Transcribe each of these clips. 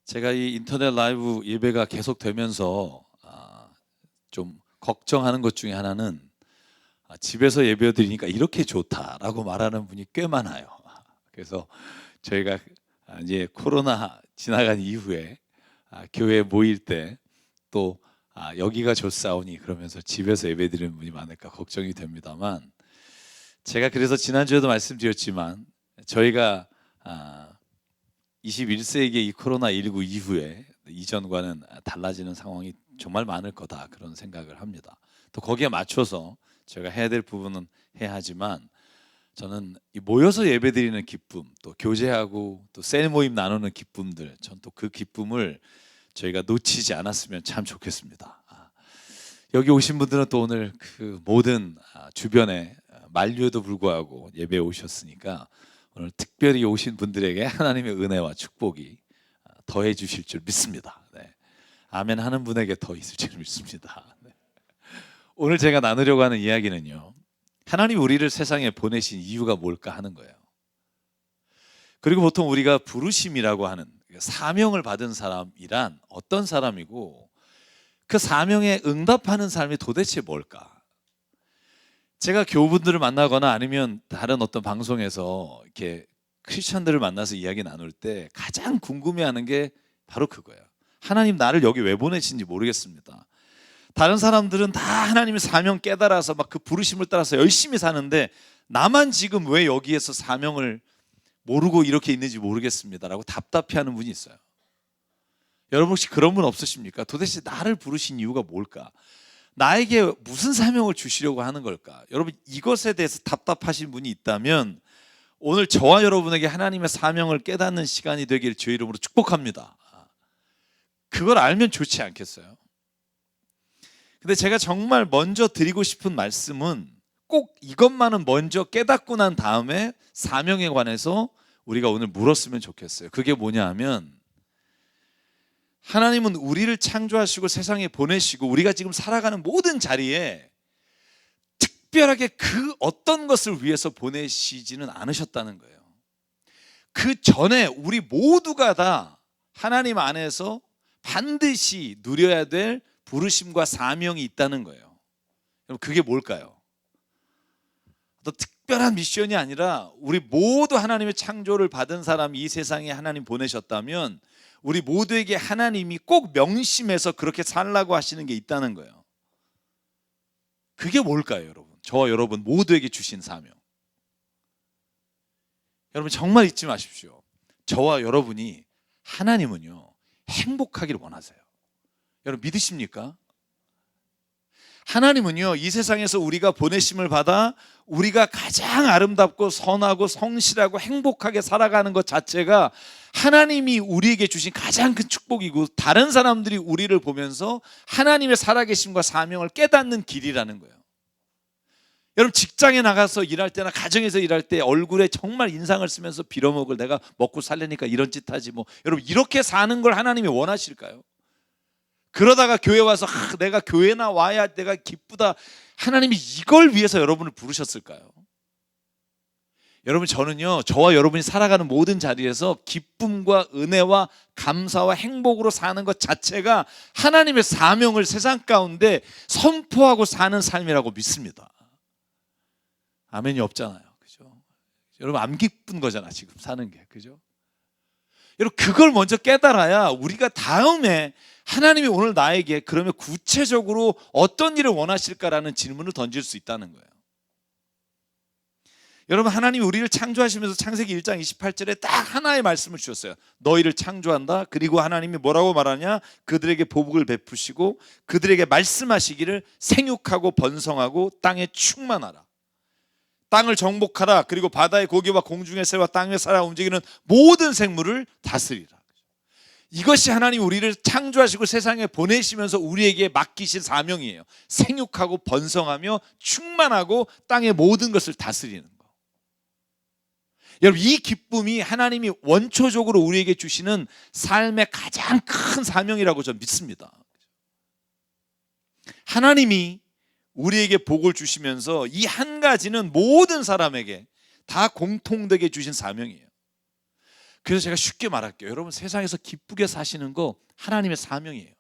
제가 이 인터넷 라이브 예배가 계속되면서 좀 걱정하는 것 중에 하나는 집에서 예배 드리니까 이렇게 좋다라고 말하는 분이 꽤 많아요. 그래서 저희가 이제 코로나 지나간 이후에 교회 모일 때 또 여기가 좋사오니 그러면서 집에서 예배 드리는 분이 많을까 걱정이 됩니다만, 제가 그래서 지난주에도 말씀드렸지만 저희가 21세기의 이 코로나19 이후에 이전과는 달라지는 상황이 정말 많을 거다, 그런 생각을 합니다. 또 거기에 맞춰서 저희가 해야 될 부분은 해야 하지만, 저는 이 모여서 예배드리는 기쁨, 또 교제하고 또 셀 모임 나누는 기쁨들, 전 또 그 기쁨을 저희가 놓치지 않았으면 참 좋겠습니다. 여기 오신 분들은 또 오늘 그 모든 주변에 만류에도 불구하고 예배에 오셨으니까 오늘 특별히 오신 분들에게 하나님의 은혜와 축복이 더해 주실 줄 믿습니다. 네. 아멘 하는 분에게 더 있을 줄 믿습니다. 네. 오늘 제가 나누려고 하는 이야기는요, 하나님 우리를 세상에 보내신 이유가 뭘까 하는 거예요. 그리고 보통 우리가 부르심이라고 하는 사명을 받은 사람이란 어떤 사람이고, 그 사명에 응답하는 삶이 도대체 뭘까? 제가 교우분들을 만나거나 아니면 다른 어떤 방송에서 이렇게 크리스천들을 만나서 이야기 나눌 때 가장 궁금해하는 게 바로 그거예요. 하나님 나를 여기 왜 보내신지 모르겠습니다. 다른 사람들은 다 하나님의 사명 깨달아서 막 그 부르심을 따라서 열심히 사는데, 나만 지금 왜 여기에서 사명을 모르고 이렇게 있는지 모르겠습니다라고 답답해하는 분이 있어요. 여러분 혹시 그런 분 없으십니까? 도대체 나를 부르신 이유가 뭘까? 나에게 무슨 사명을 주시려고 하는 걸까? 여러분, 이것에 대해서 답답하신 분이 있다면 오늘 저와 여러분에게 하나님의 사명을 깨닫는 시간이 되기를 주의 이름으로 축복합니다. 그걸 알면 좋지 않겠어요? 근데 제가 정말 먼저 드리고 싶은 말씀은, 꼭 이것만은 먼저 깨닫고 난 다음에 사명에 관해서 우리가 오늘 물었으면 좋겠어요. 그게 뭐냐 하면, 하나님은 우리를 창조하시고 세상에 보내시고 우리가 지금 살아가는 모든 자리에 특별하게 그 어떤 것을 위해서 보내시지는 않으셨다는 거예요. 그 전에 우리 모두가 다 하나님 안에서 반드시 누려야 될 부르심과 사명이 있다는 거예요. 그럼 그게 뭘까요? 또 특별한 미션이 아니라 우리 모두 하나님의 창조를 받은 사람이 이 세상에 하나님 보내셨다면 우리 모두에게 하나님이 꼭 명심해서 그렇게 살라고 하시는 게 있다는 거예요. 그게 뭘까요, 여러분? 저와 여러분 모두에게 주신 사명. 여러분 정말 잊지 마십시오. 저와 여러분이, 하나님은요 행복하기를 원하세요. 여러분 믿으십니까? 하나님은요 이 세상에서 우리가 보내심을 받아 우리가 가장 아름답고 선하고 성실하고 행복하게 살아가는 것 자체가 하나님이 우리에게 주신 가장 큰 축복이고, 다른 사람들이 우리를 보면서 하나님의 살아계심과 사명을 깨닫는 길이라는 거예요. 여러분 직장에 나가서 일할 때나 가정에서 일할 때 얼굴에 정말 인상을 쓰면서 빌어먹을, 내가 먹고 살려니까 이런 짓 하지 뭐, 여러분 이렇게 사는 걸 하나님이 원하실까요? 그러다가 교회 와서 내가 교회나 와야 내가 기쁘다, 하나님이 이걸 위해서 여러분을 부르셨을까요? 여러분 저는요, 저와 여러분이 살아가는 모든 자리에서 기쁨과 은혜와 감사와 행복으로 사는 것 자체가 하나님의 사명을 세상 가운데 선포하고 사는 삶이라고 믿습니다. 아멘이 없잖아요, 그죠? 여러분 안 기쁜 거잖아 지금 사는 게, 그죠? 여러분 그걸 먼저 깨달아야 우리가 다음에 하나님이 오늘 나에게 그러면 구체적으로 어떤 일을 원하실까라는 질문을 던질 수 있다는 거예요. 여러분 하나님이 우리를 창조하시면서 창세기 1장 28절에 딱 하나의 말씀을 주셨어요. 너희를 창조한다. 그리고 하나님이 뭐라고 말하냐? 그들에게 복을 베푸시고 그들에게 말씀하시기를 생육하고 번성하고 땅에 충만하라. 땅을 정복하라. 그리고 바다의 고기와 공중의 새와 땅에 살아 움직이는 모든 생물을 다스리라. 이것이 하나님 우리를 창조하시고 세상에 보내시면서 우리에게 맡기신 사명이에요. 생육하고 번성하며 충만하고 땅의 모든 것을 다스리는 거. 여러분 이 기쁨이 하나님이 원초적으로 우리에게 주시는 삶의 가장 큰 사명이라고 저는 믿습니다. 하나님이 우리에게 복을 주시면서 이 한 가지는 모든 사람에게 다 공통되게 주신 사명이에요. 그래서 제가 쉽게 말할게요. 여러분, 세상에서 기쁘게 사시는 거 하나님의 사명이에요.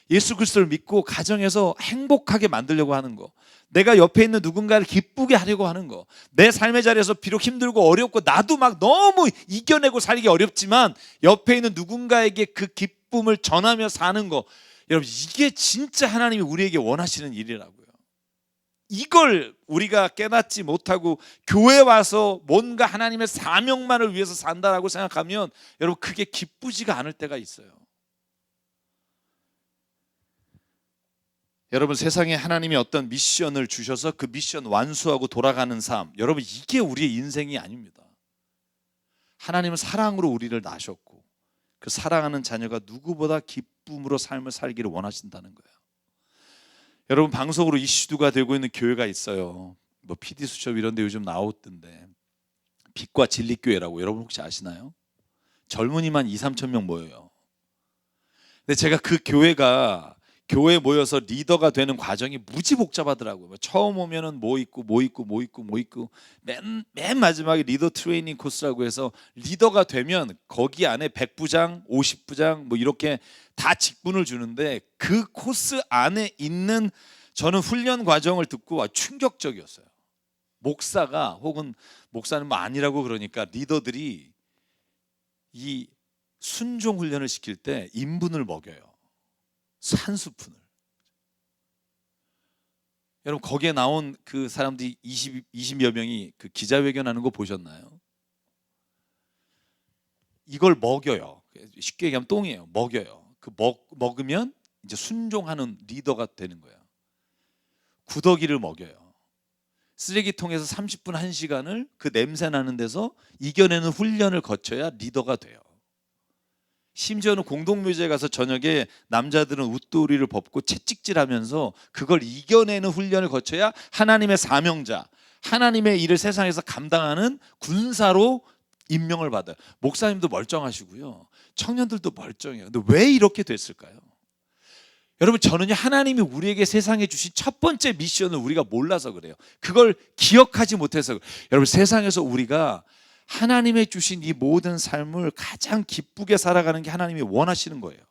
예수 그리스도를 믿고 가정에서 행복하게 만들려고 하는 거, 내가 옆에 있는 누군가를 기쁘게 하려고 하는 거, 내 삶의 자리에서 비록 힘들고 어렵고 나도 막 너무 이겨내고 살기 어렵지만 옆에 있는 누군가에게 그 기쁨을 전하며 사는 거, 여러분, 이게 진짜 하나님이 우리에게 원하시는 일이라고요. 이걸 우리가 깨닫지 못하고 교회 와서 뭔가 하나님의 사명만을 위해서 산다라고 생각하면 여러분, 그게 기쁘지가 않을 때가 있어요. 여러분, 세상에 하나님이 어떤 미션을 주셔서 그 미션 완수하고 돌아가는 삶, 여러분, 이게 우리의 인생이 아닙니다. 하나님은 사랑으로 우리를 낳으셨고 그 사랑하는 자녀가 누구보다 기쁨으로 삶을 살기를 원하신다는 거예요. 여러분, 방송으로 이슈가 되고 있는 교회가 있어요. 뭐 PD 수첩 이런 데 요즘 나오던데, 빛과 진리 교회라고. 여러분 혹시 아시나요? 젊은이만 2-3천 명 모여요. 근데 제가 그 교회에 모여서 리더가 되는 과정이 무지 복잡하더라고요. 처음 오면은 뭐 있고 맨 마지막에 리더 트레이닝 코스라고 해서 리더가 되면 거기 안에 100부장, 50부장 뭐 이렇게 다 직분을 주는데, 그 코스 안에 있는 저는 훈련 과정을 듣고 충격적이었어요. 목사가, 혹은 목사는 뭐 아니라고 그러니까 리더들이 이 순종 훈련을 시킬 때 인분을 먹여요. 산수푼을. 여러분, 거기에 나온 그 사람들이 20여 명이 그 기자회견하는 거 보셨나요? 이걸 먹여요. 쉽게 얘기하면 똥이에요. 먹여요. 먹으면 이제 순종하는 리더가 되는 거예요. 구더기를 먹여요. 쓰레기통에서 30분 1시간을 그 냄새 나는 데서 이겨내는 훈련을 거쳐야 리더가 돼요. 심지어는 공동묘지에 가서 저녁에 남자들은 웃도리를 벗고 채찍질하면서 그걸 이겨내는 훈련을 거쳐야 하나님의 사명자, 하나님의 일을 세상에서 감당하는 군사로 임명을 받아요. 목사님도 멀쩡하시고요, 청년들도 멀쩡해요. 근데 왜 이렇게 됐을까요? 여러분, 저는요, 하나님이 우리에게 세상에 주신 첫 번째 미션을 우리가 몰라서 그래요. 그걸 기억하지 못해서 그래요. 여러분, 세상에서 우리가 하나님의 주신 이 모든 삶을 가장 기쁘게 살아가는 게 하나님이 원하시는 거예요.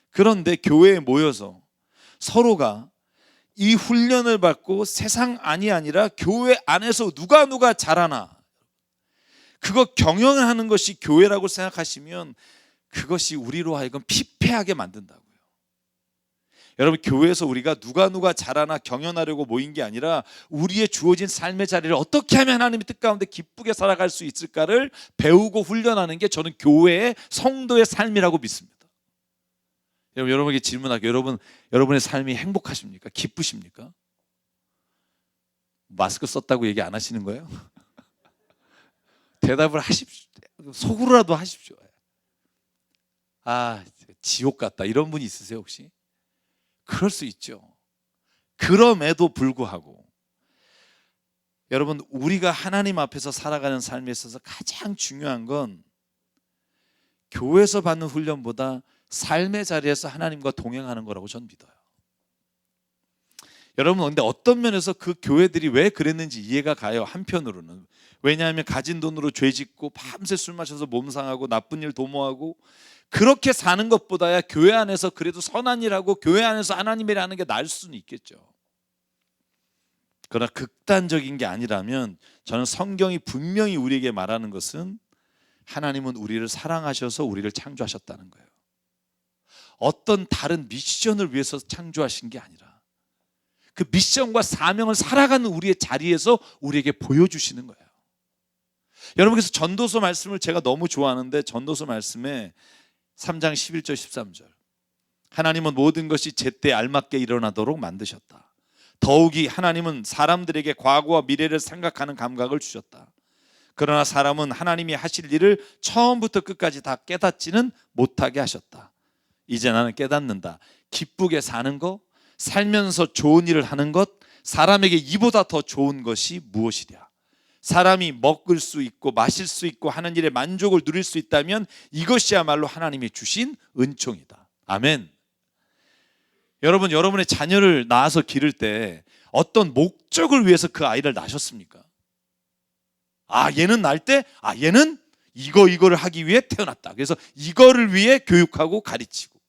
그런데 교회에 모여서 서로가 이 훈련을 받고 세상 안이 아니라 교회 안에서 누가 잘하나, 그거 경영하는 것이 교회라고 생각하시면 그것이 우리로 하여금 피폐하게 만든다고요. 여러분, 교회에서 우리가 누가 잘하나 경연하려고 모인 게 아니라 우리의 주어진 삶의 자리를 어떻게 하면 하나님의 뜻 가운데 기쁘게 살아갈 수 있을까를 배우고 훈련하는 게 저는 교회의 성도의 삶이라고 믿습니다. 여러분에게 질문할게요. 여러분의 삶이 행복하십니까? 기쁘십니까? 마스크 썼다고 얘기 안 하시는 거예요? 대답을 하십시오. 속으로라도 하십시오. 아, 지옥 같다, 이런 분이 있으세요 혹시? 그럴 수 있죠. 그럼에도 불구하고 여러분, 우리가 하나님 앞에서 살아가는 삶에 있어서 가장 중요한 건 교회에서 받는 훈련보다 삶의 자리에서 하나님과 동행하는 거라고 저는 믿어요. 여러분, 근데 어떤 면에서 그 교회들이 왜 그랬는지 이해가 가요. 한편으로는. 왜냐하면 가진 돈으로 죄 짓고 밤새 술 마셔서 몸 상하고 나쁜 일 도모하고 그렇게 사는 것보다야 교회 안에서 그래도 선한 일하고 교회 안에서 하나님의 일을 하는 게 나을 수는 있겠죠. 그러나 극단적인 게 아니라면 저는 성경이 분명히 우리에게 말하는 것은 하나님은 우리를 사랑하셔서 우리를 창조하셨다는 거예요. 어떤 다른 미션을 위해서 창조하신 게 아니라 그 미션과 사명을 살아가는 우리의 자리에서 우리에게 보여주시는 거예요. 여러분, 그래서 전도서 말씀을 제가 너무 좋아하는데, 전도서 말씀에 3장 11절 13절, 하나님은 모든 것이 제때 알맞게 일어나도록 만드셨다. 더욱이 하나님은 사람들에게 과거와 미래를 생각하는 감각을 주셨다. 그러나 사람은 하나님이 하실 일을 처음부터 끝까지 다 깨닫지는 못하게 하셨다. 이제 나는 깨닫는다. 기쁘게 사는 것, 살면서 좋은 일을 하는 것, 사람에게 이보다 더 좋은 것이 무엇이랴. 사람이 먹을 수 있고 마실 수 있고 하는 일에 만족을 누릴 수 있다면 이것이야말로 하나님이 주신 은총이다. 아멘. 여러분, 여러분의 자녀를 낳아서 기를 때 어떤 목적을 위해서 그 아이를 낳으셨습니까? 얘는 낳을 때 얘는 이거를 하기 위해 태어났다. 그래서 이거를 위해 교육하고 가르치고.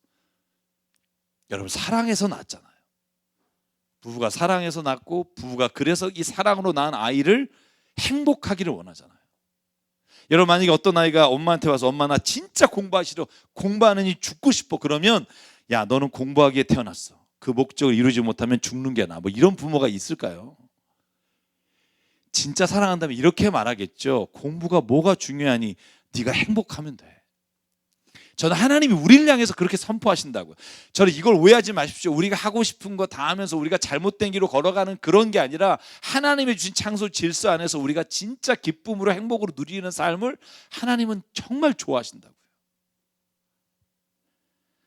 여러분, 사랑해서 낳았잖아요. 부부가 사랑해서 낳고 부부가 그래서 이 사랑으로 낳은 아이를 행복하기를 원하잖아요. 여러분, 만약에 어떤 아이가 엄마한테 와서 엄마 나 진짜 공부하시려 공부하느니 죽고 싶어 그러면 야 너는 공부하기에 태어났어. 그 목적을 이루지 못하면 죽는 게 나아. 뭐 이런 부모가 있을까요? 진짜 사랑한다면 이렇게 말하겠죠. 공부가 뭐가 중요하니 네가 행복하면 돼. 저는 하나님이 우리를 향해서 그렇게 선포하신다고요. 저는 이걸 오해하지 마십시오. 우리가 하고 싶은 거 다 하면서 우리가 잘못된 길로 걸어가는 그런 게 아니라 하나님의 주신 창조 질서 안에서 우리가 진짜 기쁨으로 행복으로 누리는 삶을 하나님은 정말 좋아하신다고요.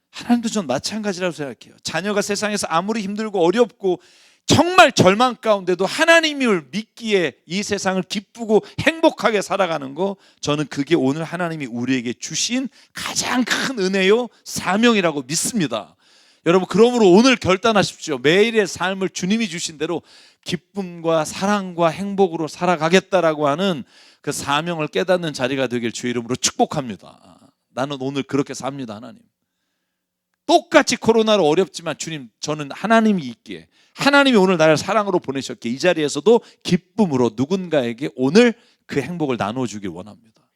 하나님도 전 마찬가지라고 생각해요. 자녀가 세상에서 아무리 힘들고 어렵고 정말 절망 가운데도 하나님을 믿기에 이 세상을 기쁘고 행복하게 살아가는 거, 저는 그게 오늘 하나님이 우리에게 주신 가장 큰 은혜요 사명이라고 믿습니다. 여러분, 그러므로 오늘 결단하십시오. 매일의 삶을 주님이 주신 대로 기쁨과 사랑과 행복으로 살아가겠다라고 하는 그 사명을 깨닫는 자리가 되길 주의 이름으로 축복합니다. 나는 오늘 그렇게 삽니다. 하나님, 똑같이 코로나로 어렵지만 주님, 저는 하나님이 있기에, 하나님이 오늘 나를 사랑으로 보내셨기에 이 자리에서도 기쁨으로 누군가에게 오늘 그 행복을 나눠주길 원합니다.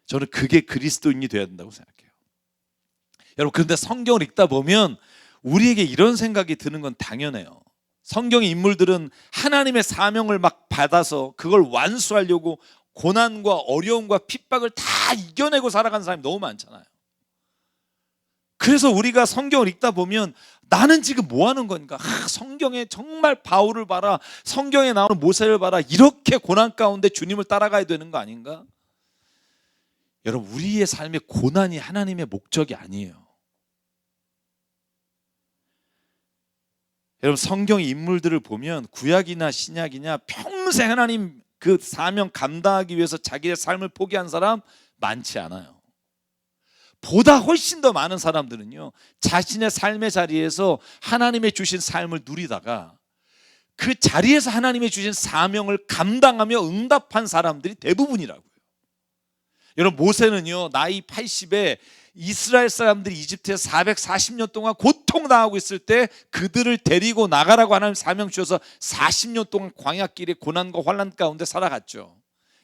저는 그게 그리스도인이 되어야 된다고 생각해요. 여러분, 그런데 성경을 읽다 보면 우리에게 이런 생각이 드는 건 당연해요. 성경의 인물들은 하나님의 사명을 막 받아서 그걸 완수하려고 고난과 어려움과 핍박을 다 이겨내고 살아간 사람이 너무 많잖아요. 그래서 우리가 성경을 읽다 보면 나는 지금 뭐 하는 건가? 성경에 정말 바울을 봐라, 성경에 나오는 모세를 봐라, 이렇게 고난 가운데 주님을 따라가야 되는 거 아닌가? 여러분, 우리의 삶의 고난이 하나님의 목적이 아니에요. 여러분, 성경의 인물들을 보면 구약이나 신약이냐 평생 하나님 그 사명 감당하기 위해서 자기의 삶을 포기한 사람 많지 않아요. 보다 훨씬 더 많은 사람들은요, 자신의 삶의 자리에서 하나님의 주신 삶을 누리다가 그 자리에서 하나님의 주신 사명을 감당하며 응답한 사람들이 대부분이라고요. 여러분, 모세는요 나이 80에 이스라엘 사람들이 이집트에서 440년 동안 고통당하고 있을 때 그들을 데리고 나가라고 하나님 사명 주셔서 40년 동안 광야길에 고난과 환난 가운데 살아갔죠.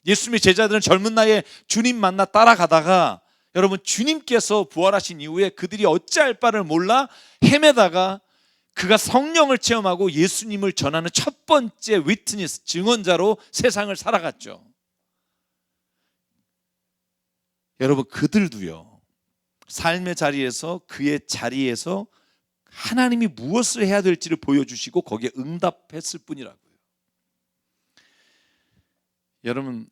예수님의 제자들은 젊은 나이에 주님 만나 따라가다가 여러분, 주님께서 부활하신 이후에 그들이 어찌할 바를 몰라 헤매다가 그가 성령을 체험하고 예수님을 전하는 첫 번째 위트니스, 증언자로 세상을 살아갔죠. 여러분, 그들도요 삶의 자리에서 그의 자리에서 하나님이 무엇을 해야 될지를 보여주시고 거기에 응답했을 뿐이라고요. 여러분,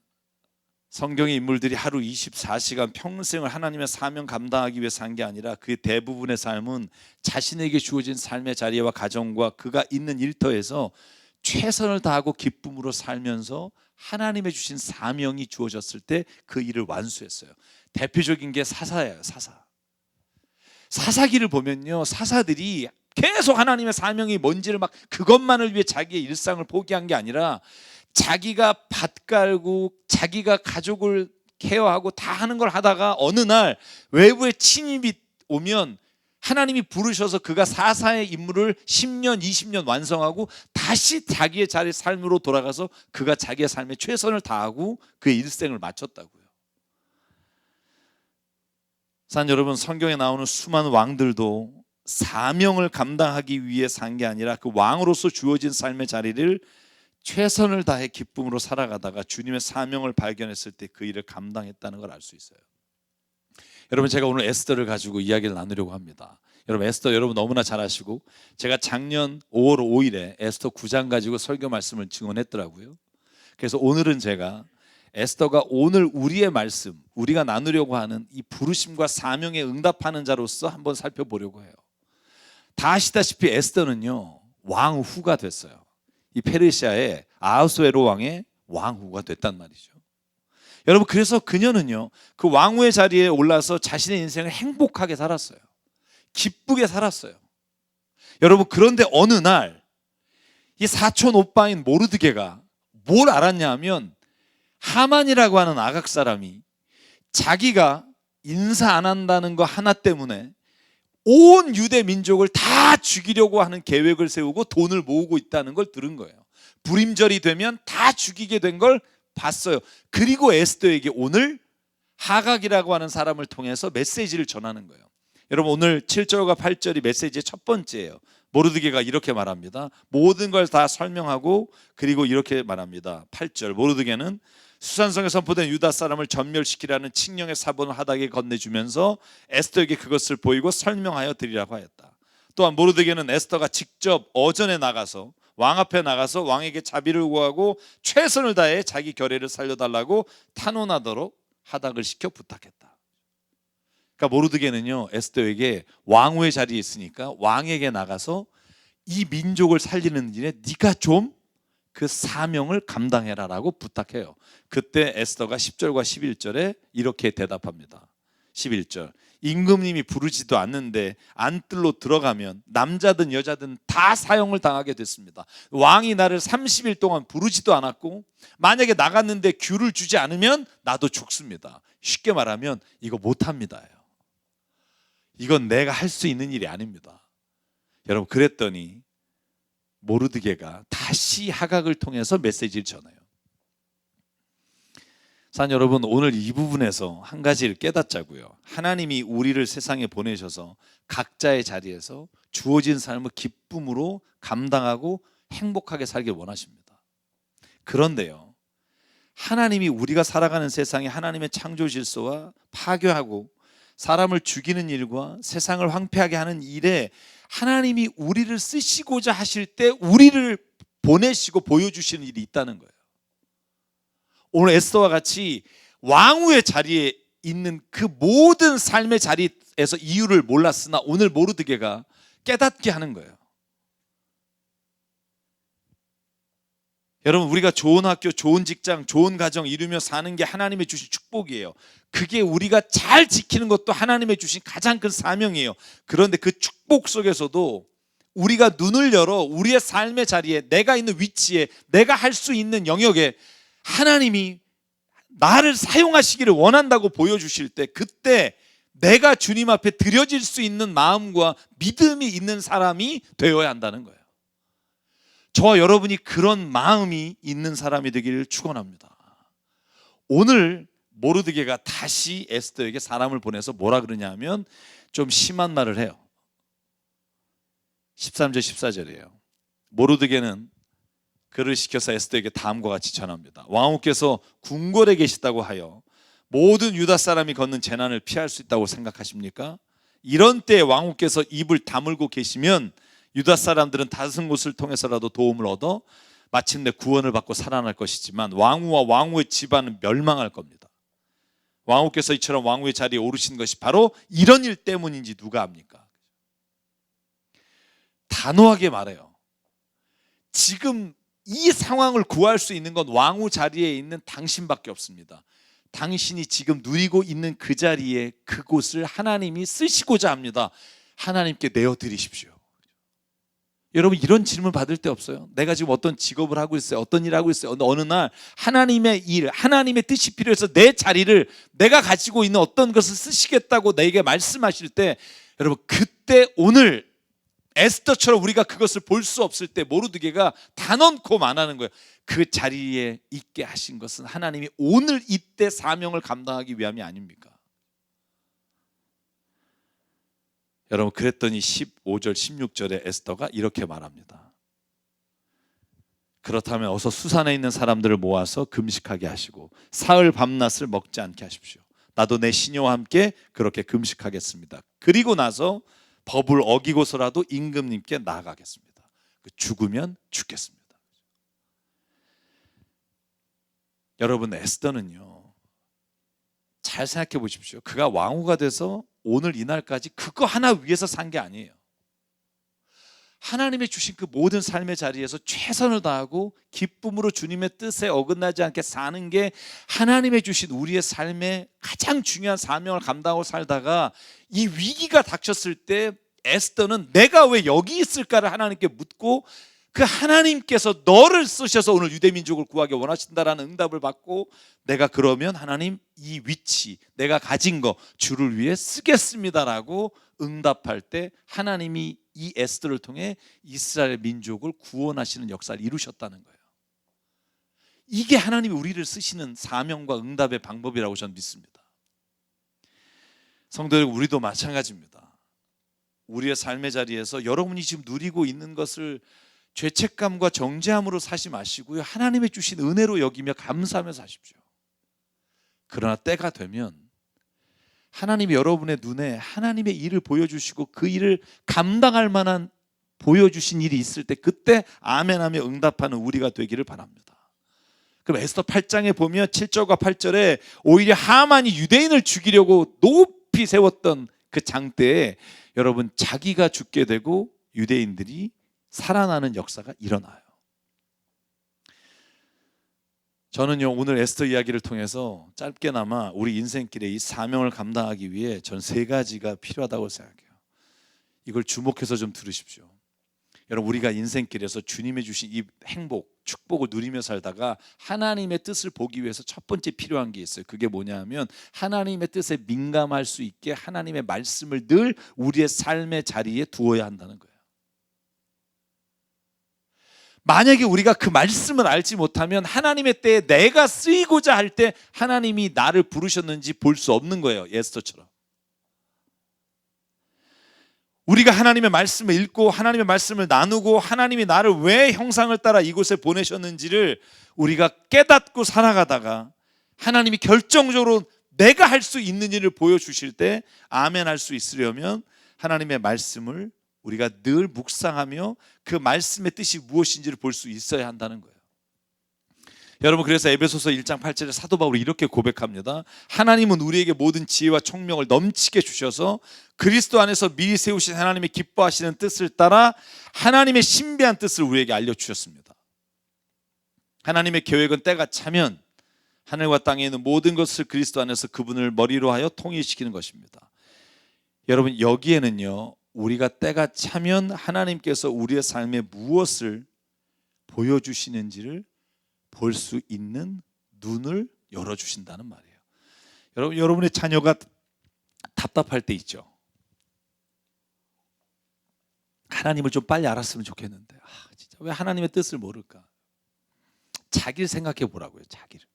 성경의 인물들이 하루 24시간 평생을 하나님의 사명 감당하기 위해 산 게 아니라 그 대부분의 삶은 자신에게 주어진 삶의 자리와 가정과 그가 있는 일터에서 최선을 다하고 기쁨으로 살면서 하나님의 주신 사명이 주어졌을 때 그 일을 완수했어요. 대표적인 게 사사예요. 사사기를 보면요, 사사들이 계속 하나님의 사명이 뭔지를 막 그것만을 위해 자기의 일상을 포기한 게 아니라 자기가 밭 깔고 자기가 가족을 케어하고 다 하는 걸 하다가 어느 날 외부의 침입이 오면 하나님이 부르셔서 그가 사사의 임무를 10년 20년 완성하고 다시 자기의 자리 삶으로 돌아가서 그가 자기의 삶에 최선을 다하고 그의 일생을 마쳤다고요. 산 여러분, 성경에 나오는 수많은 왕들도 사명을 감당하기 위해 산 게 아니라 그 왕으로서 주어진 삶의 자리를 최선을 다해 기쁨으로 살아가다가 주님의 사명을 발견했을 때 그 일을 감당했다는 걸 알 수 있어요. 여러분, 제가 오늘 에스더를 가지고 이야기를 나누려고 합니다. 여러분, 에스더 여러분 너무나 잘 아시고 제가 작년 5월 5일에 에스더 9장 가지고 설교 말씀을 증언했더라고요. 그래서 오늘은 제가 에스더가 오늘 우리의 말씀, 우리가 나누려고 하는 이 부르심과 사명에 응답하는 자로서 한번 살펴보려고 해요. 다 아시다시피 에스더는요 왕후가 됐어요. 이 페르시아의 아하수에로 왕의 왕후가 됐단 말이죠. 여러분, 그래서 그녀는요 그 왕후의 자리에 올라서 자신의 인생을 행복하게 살았어요. 기쁘게 살았어요. 여러분, 그런데 어느 날 이 사촌 오빠인 모르드게가 뭘 알았냐 하면 하만이라고 하는 아각 사람이 자기가 인사 안 한다는 거 하나 때문에 온 유대 민족을 다 죽이려고 하는 계획을 세우고 돈을 모으고 있다는 걸 들은 거예요. 불임절이 되면 다 죽이게 된 걸 봤어요. 그리고 에스더에게 오늘 하각이라고 하는 사람을 통해서 메시지를 전하는 거예요. 여러분, 오늘 7절과 8절이 메시지의 첫 번째예요. 모르드게가 이렇게 말합니다. 모든 걸 다 설명하고 그리고 이렇게 말합니다. 8절, 모르드게는 수산성에 선포된 유다 사람을 전멸시키라는 칙령의 사본을 하닥에 건네주면서 에스더에게 그것을 보이고 설명하여 드리라고 하였다. 또한 모르드게는 에스더가 직접 어전에 나가서 왕 앞에 나가서 왕에게 자비를 구하고 최선을 다해 자기 결의를 살려달라고 탄원하도록 하닥을 시켜 부탁했다. 그러니까 모르드게는요, 에스더에게 왕후의 자리에 있으니까 왕에게 나가서 이 민족을 살리는 일에 네가 좀 그 사명을 감당해라라고 부탁해요. 그때 에스더가 10절과 11절에 이렇게 대답합니다. 11절, 임금님이 부르지도 않는데 안뜰로 들어가면 남자든 여자든 다 사형을 당하게 됐습니다. 왕이 나를 30일 동안 부르지도 않았고 만약에 나갔는데 귤을 주지 않으면 나도 죽습니다. 쉽게 말하면 이거 못합니다. 이건 내가 할 수 있는 일이 아닙니다. 여러분, 그랬더니 모르드게가 다시 하각을 통해서 메시지를 전해요. 사랑 여러분, 오늘 이 부분에서 한 가지를 깨닫자고요. 하나님이 우리를 세상에 보내셔서 각자의 자리에서 주어진 삶을 기쁨으로 감당하고 행복하게 살길 원하십니다. 그런데요, 하나님이 우리가 살아가는 세상에 하나님의 창조 질서와 파괴하고 사람을 죽이는 일과 세상을 황폐하게 하는 일에 하나님이 우리를 쓰시고자 하실 때 우리를 보내시고 보여주시는 일이 있다는 거예요. 오늘 에스더와 같이 왕후의 자리에 있는 그 모든 삶의 자리에서 이유를 몰랐으나 오늘 모르드게가 깨닫게 하는 거예요. 여러분, 우리가 좋은 학교, 좋은 직장, 좋은 가정 이루며 사는 게 하나님의 주신 축복이에요. 그게 우리가 잘 지키는 것도 하나님의 주신 가장 큰 사명이에요. 그런데 그 축복 속에서도 우리가 눈을 열어 우리의 삶의 자리에, 내가 있는 위치에, 내가 할 수 있는 영역에 하나님이 나를 사용하시기를 원한다고 보여주실 때, 그때 내가 주님 앞에 드려질 수 있는 마음과 믿음이 있는 사람이 되어야 한다는 거예요. 저와 여러분이 그런 마음이 있는 사람이 되기를 축원합니다. 오늘 모르드게가 다시 에스더에게 사람을 보내서 뭐라 그러냐 하면 좀 심한 말을 해요. 13절 14절이에요. 모르드게는 그를 시켜서 에스더에게 다음과 같이 전합니다. 왕후께서 궁궐에 계시다고 하여 모든 유다 사람이 걷는 재난을 피할 수 있다고 생각하십니까? 이런 때 왕후께서 입을 다물고 계시면 유다 사람들은 다른 곳을 통해서라도 도움을 얻어 마침내 구원을 받고 살아날 것이지만 왕후와 왕후의 집안은 멸망할 겁니다. 왕후께서 이처럼 왕후의 자리에 오르신 것이 바로 이런 일 때문인지 누가 압니까? 단호하게 말해요. 지금 이 상황을 구할 수 있는 건 왕후 자리에 있는 당신밖에 없습니다. 당신이 지금 누리고 있는 그 자리에 그곳을 하나님이 쓰시고자 합니다. 하나님께 내어드리십시오. 여러분, 이런 질문 받을 때 없어요? 내가 지금 어떤 직업을 하고 있어요, 어떤 일을 하고 있어요. 어느 날 하나님의 일, 하나님의 뜻이 필요해서 내 자리를, 내가 가지고 있는 어떤 것을 쓰시겠다고 내게 말씀하실 때, 여러분, 그때 오늘 에스더처럼 우리가 그것을 볼 수 없을 때 모르드게가 단언코 말하는 거예요. 그 자리에 있게 하신 것은 하나님이 오늘 이때 사명을 감당하기 위함이 아닙니까? 여러분, 그랬더니 15절 16절에 에스더가 이렇게 말합니다. 그렇다면 어서 수산에 있는 사람들을 모아서 금식하게 하시고 사흘 밤낮을 먹지 않게 하십시오. 나도 내 시녀와 함께 그렇게 금식하겠습니다. 그리고 나서 법을 어기고서라도 임금님께 나아가겠습니다. 죽으면 죽겠습니다. 여러분, 에스더는요, 잘 생각해 보십시오. 그가 왕후가 돼서 오늘 이날까지 그거 하나 위해서 산 게 아니에요. 하나님의 주신 그 모든 삶의 자리에서 최선을 다하고 기쁨으로 주님의 뜻에 어긋나지 않게 사는 게 하나님의 주신 우리의 삶의 가장 중요한 사명을 감당하고 살다가 이 위기가 닥쳤을 때 에스더는 내가 왜 여기 있을까를 하나님께 묻고 그 하나님께서 너를 쓰셔서 오늘 유대민족을 구하기 원하신다라는 응답을 받고, 내가 그러면 하나님 이 위치, 내가 가진 거 주를 위해 쓰겠습니다라고 응답할 때 하나님이 이 에스더를 통해 이스라엘 민족을 구원하시는 역사를 이루셨다는 거예요. 이게 하나님이 우리를 쓰시는 사명과 응답의 방법이라고 저는 믿습니다. 성도 여러분, 우리도 마찬가지입니다. 우리의 삶의 자리에서 여러분이 지금 누리고 있는 것을 죄책감과 정죄함으로 사지 마시고요, 하나님의 주신 은혜로 여기며 감사하며 사십시오. 그러나 때가 되면 하나님이 여러분의 눈에 하나님의 일을 보여주시고 그 일을 감당할 만한 보여주신 일이 있을 때, 그때 아멘하며 응답하는 우리가 되기를 바랍니다. 그럼 에스더 8장에 보면 7절과 8절에 오히려 하만이 유대인을 죽이려고 높이 세웠던 그 장대에 여러분, 자기가 죽게 되고 유대인들이 살아나는 역사가 일어나요. 저는요, 오늘 에스더 이야기를 통해서 짧게나마 우리 인생길에 이 사명을 감당하기 위해 전 3가지가 필요하다고 생각해요. 이걸 주목해서 좀 들으십시오. 여러분, 우리가 인생길에서 주님이 주신 이 행복, 축복을 누리며 살다가 하나님의 뜻을 보기 위해서 첫 번째 필요한 게 있어요. 그게 뭐냐 하면 하나님의 뜻에 민감할 수 있게 하나님의 말씀을 늘 우리의 삶의 자리에 두어야 한다는 거예요. 만약에 우리가 그 말씀을 알지 못하면 하나님의 때에 내가 쓰이고자 할 때 하나님이 나를 부르셨는지 볼 수 없는 거예요. 에스더처럼. 우리가 하나님의 말씀을 읽고 하나님의 말씀을 나누고 하나님이 나를 왜 형상을 따라 이곳에 보내셨는지를 우리가 깨닫고 살아가다가 하나님이 결정적으로 내가 할 수 있는 일을 보여주실 때 아멘 할 수 있으려면 하나님의 말씀을 우리가 늘 묵상하며 그 말씀의 뜻이 무엇인지를 볼 수 있어야 한다는 거예요. 여러분, 그래서 에베소서 1장 8절에 사도 바울이 이렇게 고백합니다. 하나님은 우리에게 모든 지혜와 총명을 넘치게 주셔서 그리스도 안에서 미리 세우신 하나님의 기뻐하시는 뜻을 따라 하나님의 신비한 뜻을 우리에게 알려주셨습니다. 하나님의 계획은 때가 차면 하늘과 땅에 있는 모든 것을 그리스도 안에서 그분을 머리로 하여 통일시키는 것입니다. 여러분, 여기에는요, 우리가 때가 차면 하나님께서 우리의 삶에 무엇을 보여주시는지를 볼 수 있는 눈을 열어주신다는 말이에요. 여러분의 자녀가 답답할 때 있죠. 하나님을 좀 빨리 알았으면 좋겠는데 진짜 왜 하나님의 뜻을 모를까? 자기를 생각해 보라고요. 자기를.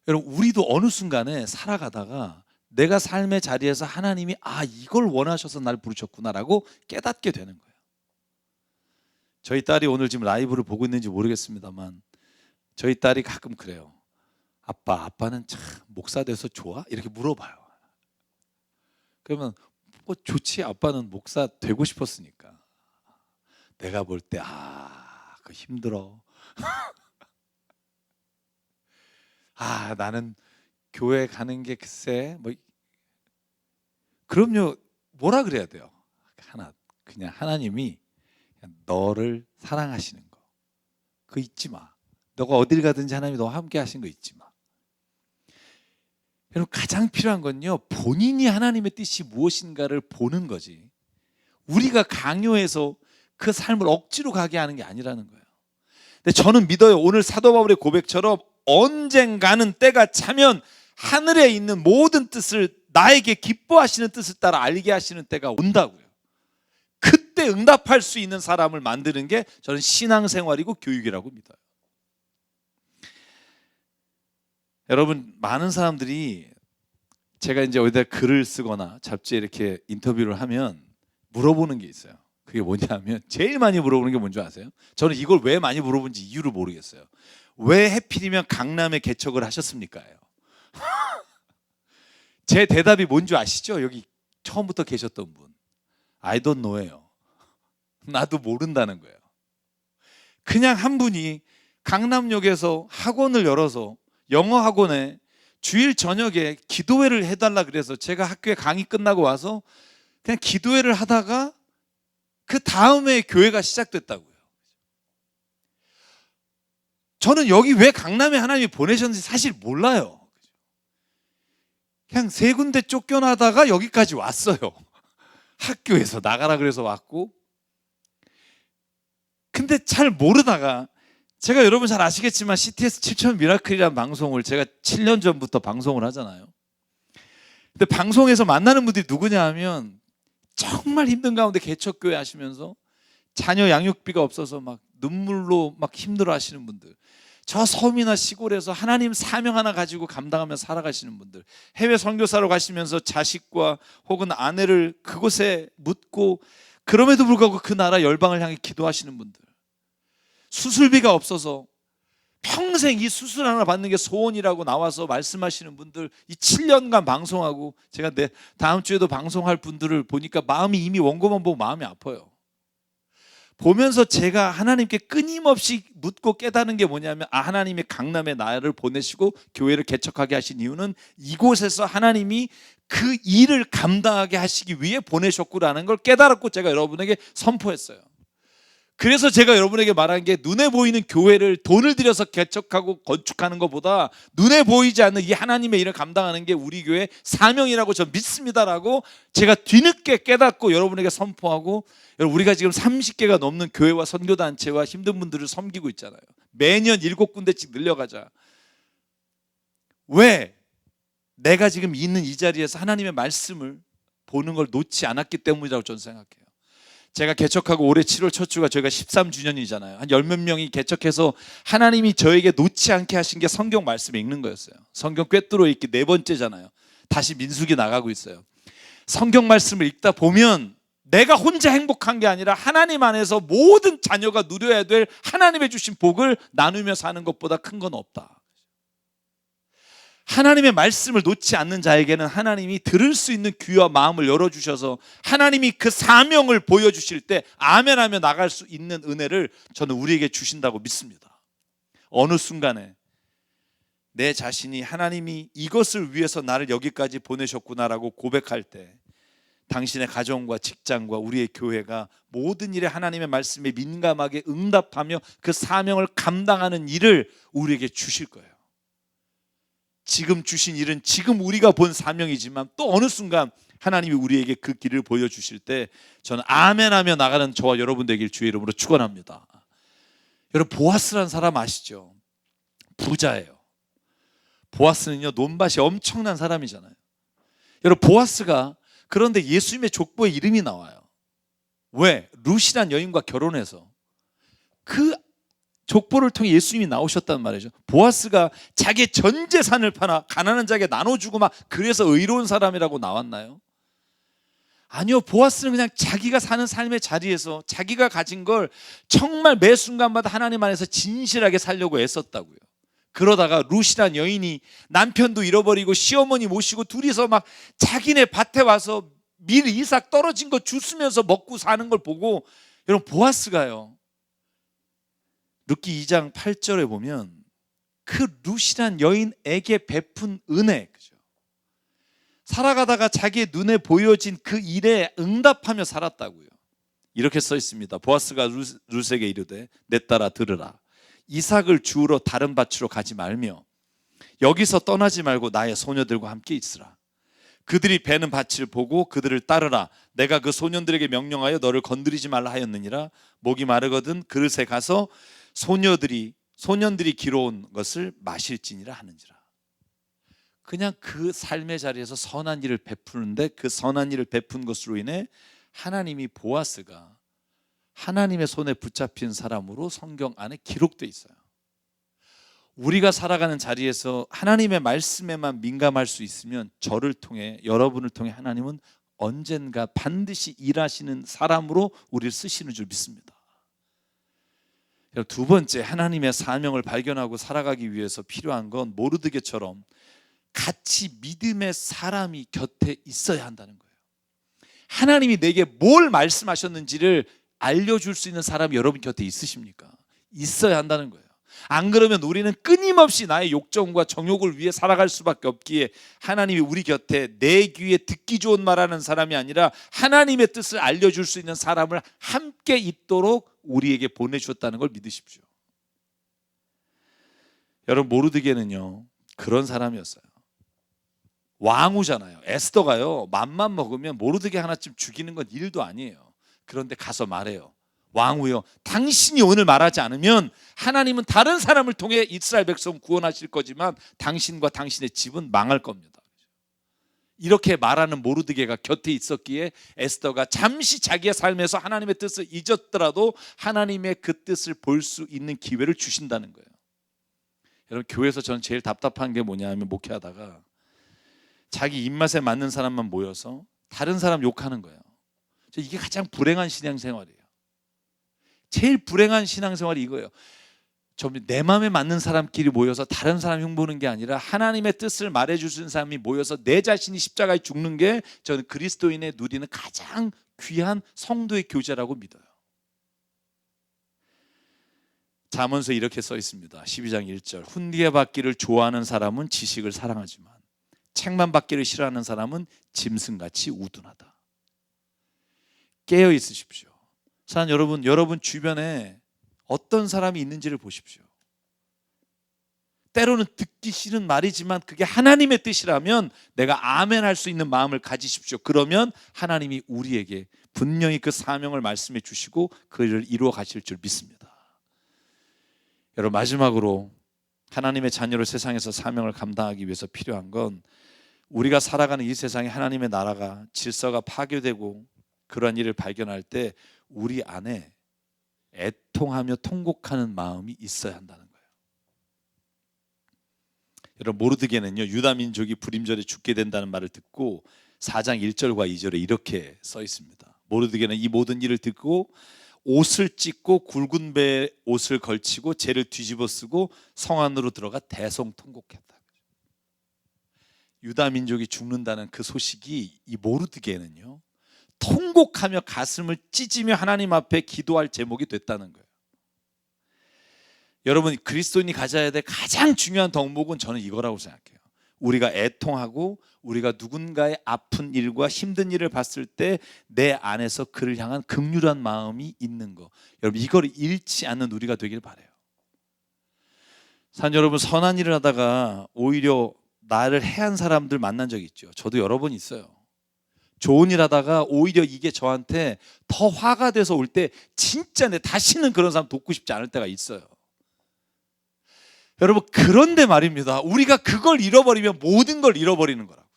여러분, 우리도 어느 순간에 살아가다가 내가 삶의 자리에서 하나님이 이걸 원하셔서 날 부르셨구나라고 깨닫게 되는 거예요. 저희 딸이 오늘 지금 라이브를 보고 있는지 모르겠습니다만 저희 딸이 가끔 그래요. 아빠는 참 목사 돼서 좋아? 이렇게 물어봐요. 그러면 좋지, 아빠는 목사 되고 싶었으니까. 내가 볼 때 그거 힘들어. 나는 교회 가는 게 글쎄 그럼요. 뭐라 그래야 돼요? 그냥 하나님이 너를 사랑하시는 거, 그거 잊지 마. 너가 어딜 가든지 하나님이 너와 함께 하신 거 잊지 마. 여러분, 가장 필요한 건요, 본인이 하나님의 뜻이 무엇인가를 보는 거지, 우리가 강요해서 그 삶을 억지로 가게 하는 게 아니라는 거예요. 근데 저는 믿어요. 오늘 사도 바울의 고백처럼 언젠가는 때가 차면 하늘에 있는 모든 뜻을, 나에게 기뻐하시는 뜻을 따라 알게 하시는 때가 온다고요. 그때 응답할 수 있는 사람을 만드는 게 저는 신앙생활이고 교육이라고 믿어요. 여러분, 많은 사람들이 제가 이제 어디다 글을 쓰거나 잡지에 이렇게 인터뷰를 하면 물어보는 게 있어요. 그게 뭐냐면, 제일 많이 물어보는 게 뭔지 아세요? 저는 이걸 왜 많이 물어보는지 이유를 모르겠어요. 왜 해필이면 강남에 개척을 하셨습니까?요. 제 대답이 뭔지 아시죠? 여기 처음부터 계셨던 분. I don't know예요. 나도 모른다는 거예요. 그냥 한 분이 강남역에서 학원을 열어서 영어 학원에 주일 저녁에 기도회를 해달라 그래서 제가 학교에 강의 끝나고 와서 그냥 기도회를 하다가 그 다음에 교회가 시작됐다고요. 저는 여기 왜 강남에 하나님이 보내셨는지 사실 몰라요. 그냥 3군데 쫓겨나다가 여기까지 왔어요. 학교에서 나가라 그래서 왔고, 근데 잘 모르다가 제가 여러분 잘 아시겠지만 CTS 7천 미라클이라는 방송을 제가 7년 전부터 방송을 하잖아요. 근데 방송에서 만나는 분들이 누구냐 하면 정말 힘든 가운데 개척교회 하시면서 자녀 양육비가 없어서 막 눈물로 막 힘들어 하시는 분들, 저 섬이나 시골에서 하나님 사명 하나 가지고 감당하며 살아가시는 분들, 해외 선교사로 가시면서 자식과 혹은 아내를 그곳에 묻고 그럼에도 불구하고 그 나라 열방을 향해 기도하시는 분들, 수술비가 없어서 평생 이 수술 하나 받는 게 소원이라고 나와서 말씀하시는 분들, 이 7년간 방송하고 제가 다음 주에도 방송할 분들을 보니까 마음이 이미 원고만 보고 마음이 아파요. 보면서 제가 하나님께 끊임없이 묻고 깨닫는 게 뭐냐면, 하나님이 강남에 나를 보내시고 교회를 개척하게 하신 이유는 이곳에서 하나님이 그 일을 감당하게 하시기 위해 보내셨구라는 걸 깨달았고 제가 여러분에게 선포했어요. 그래서 제가 여러분에게 말한 게, 눈에 보이는 교회를 돈을 들여서 개척하고 건축하는 것보다 눈에 보이지 않는 이 하나님의 일을 감당하는 게 우리 교회 사명이라고 저 믿습니다라고 제가 뒤늦게 깨닫고 여러분에게 선포하고, 우리가 지금 30개가 넘는 교회와 선교단체와 힘든 분들을 섬기고 있잖아요. 매년 7군데씩 늘려가자. 왜? 내가 지금 있는 이 자리에서 하나님의 말씀을 보는 걸 놓지 않았기 때문이라고 저는 생각해요. 제가 개척하고 올해 7월 첫 주가 저희가 13주년이잖아요. 한 10몇 명이 개척해서 하나님이 저에게 놓지 않게 하신 게 성경 말씀에 읽는 거였어요. 성경 꿰뚫어 읽기 4번째잖아요. 다시 민수기 나가고 있어요. 성경 말씀을 읽다 보면 내가 혼자 행복한 게 아니라 하나님 안에서 모든 자녀가 누려야 될 하나님의 주신 복을 나누며 사는 것보다 큰 건 없다. 하나님의 말씀을 놓지 않는 자에게는 하나님이 들을 수 있는 귀와 마음을 열어주셔서 하나님이 그 사명을 보여주실 때 아멘하며 나갈 수 있는 은혜를 저는 우리에게 주신다고 믿습니다. 어느 순간에 내 자신이 하나님이 이것을 위해서 나를 여기까지 보내셨구나라고 고백할 때, 당신의 가정과 직장과 우리의 교회가 모든 일에 하나님의 말씀에 민감하게 응답하며 그 사명을 감당하는 일을 우리에게 주실 거예요. 지금 주신 일은 지금 우리가 본 사명이지만 또 어느 순간 하나님이 우리에게 그 길을 보여주실 때 저는 아멘하며 나가는 저와 여러분 되길 주의 이름으로 축원합니다. 여러분, 보아스라는 사람 아시죠? 부자예요. 보아스는요, 논밭이 엄청난 사람이잖아요. 여러분, 보아스가 그런데 예수님의 족보에 이름이 나와요. 왜? 룻이란 여인과 결혼해서 그 족보를 통해 예수님이 나오셨단 말이죠. 보아스가 자기의 전 재산을 팔아 가난한 자에게 나눠주고 막 그래서 의로운 사람이라고 나왔나요? 아니요. 보아스는 그냥 자기가 사는 삶의 자리에서 자기가 가진 걸 정말 매 순간마다 하나님 안에서 진실하게 살려고 애썼다고요. 그러다가 룻이란 여인이 남편도 잃어버리고 시어머니 모시고 둘이서 막 자기네 밭에 와서 밀 이삭 떨어진 거 주스면서 먹고 사는 걸 보고, 여러분, 보아스가요, 룻기 2장 8절에 보면 그 룻이란 여인에게 베푼 은혜, 그죠? 살아가다가 자기의 눈에 보여진 그 일에 응답하며 살았다고요. 이렇게 써 있습니다. 보아스가 룻에게 이르되 내 딸아 들으라. 이삭을 주우러 다른 밭으로 가지 말며 여기서 떠나지 말고 나의 소녀들과 함께 있으라. 그들이 베는 밭을 보고 그들을 따르라. 내가 그 소년들에게 명령하여 너를 건드리지 말라 하였느니라. 목이 마르거든 그릇에 가서 소년들이 기러온 것을 마실지니라 하는지라. 그냥 그 삶의 자리에서 선한 일을 베푸는데 그 선한 일을 베푼 것으로 인해 하나님이 보아스가 하나님의 손에 붙잡힌 사람으로 성경 안에 기록되어 있어요. 우리가 살아가는 자리에서 하나님의 말씀에만 민감할 수 있으면 저를 통해, 여러분을 통해 하나님은 언젠가 반드시 일하시는 사람으로 우리를 쓰시는 줄 믿습니다. 두 번째, 하나님의 사명을 발견하고 살아가기 위해서 필요한 건 모르드게처럼 같이 믿음의 사람이 곁에 있어야 한다는 거예요. 하나님이 내게 뭘 말씀하셨는지를 알려줄 수 있는 사람이 여러분 곁에 있으십니까? 있어야 한다는 거예요. 안 그러면 우리는 끊임없이 나의 욕정과 정욕을 위해 살아갈 수밖에 없기에 하나님이 우리 곁에 내 귀에 듣기 좋은 말하는 사람이 아니라 하나님의 뜻을 알려줄 수 있는 사람을 함께 있도록 우리에게 보내주셨다는 걸 믿으십시오. 여러분, 모르드게는요 그런 사람이었어요. 왕후잖아요. 에스더가요 맘만 먹으면 모르드게 하나쯤 죽이는 건 일도 아니에요. 그런데 가서 말해요. 왕후여, 당신이 오늘 말하지 않으면 하나님은 다른 사람을 통해 이스라엘 백성 구원하실 거지만 당신과 당신의 집은 망할 겁니다. 이렇게 말하는 모르드게가 곁에 있었기에 에스더가 잠시 자기의 삶에서 하나님의 뜻을 잊었더라도 하나님의 그 뜻을 볼 수 있는 기회를 주신다는 거예요. 여러분, 교회에서 저는 제일 답답한 게 뭐냐 하면, 목회하다가 자기 입맛에 맞는 사람만 모여서 다른 사람 욕하는 거예요. 이게 가장 불행한 신앙생활이에요. 제일 불행한 신앙생활이 이거예요. 내 마음에 맞는 사람끼리 모여서 다른 사람 흉보는 게 아니라 하나님의 뜻을 말해주시는 사람이 모여서 내 자신이 십자가에 죽는 게 저는 그리스도인의 누리는 가장 귀한 성도의 교제라고 믿어요. 잠언서에 이렇게 써 있습니다. 12장 1절, 훈계 받기를 좋아하는 사람은 지식을 사랑하지만 책만 받기를 싫어하는 사람은 짐승같이 우둔하다. 깨어 있으십시오. 사랑 여러분, 여러분 주변에 어떤 사람이 있는지를 보십시오. 때로는 듣기 싫은 말이지만 그게 하나님의 뜻이라면 내가 아멘 할 수 있는 마음을 가지십시오. 그러면 하나님이 우리에게 분명히 그 사명을 말씀해 주시고 그를 이루어 가실 줄 믿습니다. 여러분, 마지막으로 하나님의 자녀로 세상에서 사명을 감당하기 위해서 필요한 건, 우리가 살아가는 이 세상에 하나님의 나라가, 질서가 파괴되고 그러한 일을 발견할 때 우리 안에 애통하며 통곡하는 마음이 있어야 한다는 거예요. 여러분, 모르드게는요, 유다 민족이 불임절에 죽게 된다는 말을 듣고 4장 1절과 2절에 이렇게 써 있습니다. 모르드게는 이 모든 일을 듣고 옷을 찢고 굵은 배에 옷을 걸치고 재를 뒤집어 쓰고 성 안으로 들어가 대성통곡했다. 유다 민족이 죽는다는 그 소식이 이 모르드게는요, 통곡하며 가슴을 찢으며 하나님 앞에 기도할 제목이 됐다는 거예요. 여러분, 그리스도인이 가져야 될 가장 중요한 덕목은 저는 이거라고 생각해요. 우리가 애통하고 우리가 누군가의 아픈 일과 힘든 일을 봤을 때 내 안에서 그를 향한 긍휼한 마음이 있는 거, 여러분, 이걸 잃지 않는 우리가 되길 바라요. 여러분, 선한 일을 하다가 오히려 나를 해한 사람들 만난 적 있죠. 저도 여러 번 있어요. 좋은 일 하다가 오히려 이게 저한테 더 화가 돼서 올 때 진짜 다시는 그런 사람 돕고 싶지 않을 때가 있어요. 여러분, 그런데 말입니다, 우리가 그걸 잃어버리면 모든 걸 잃어버리는 거라고요.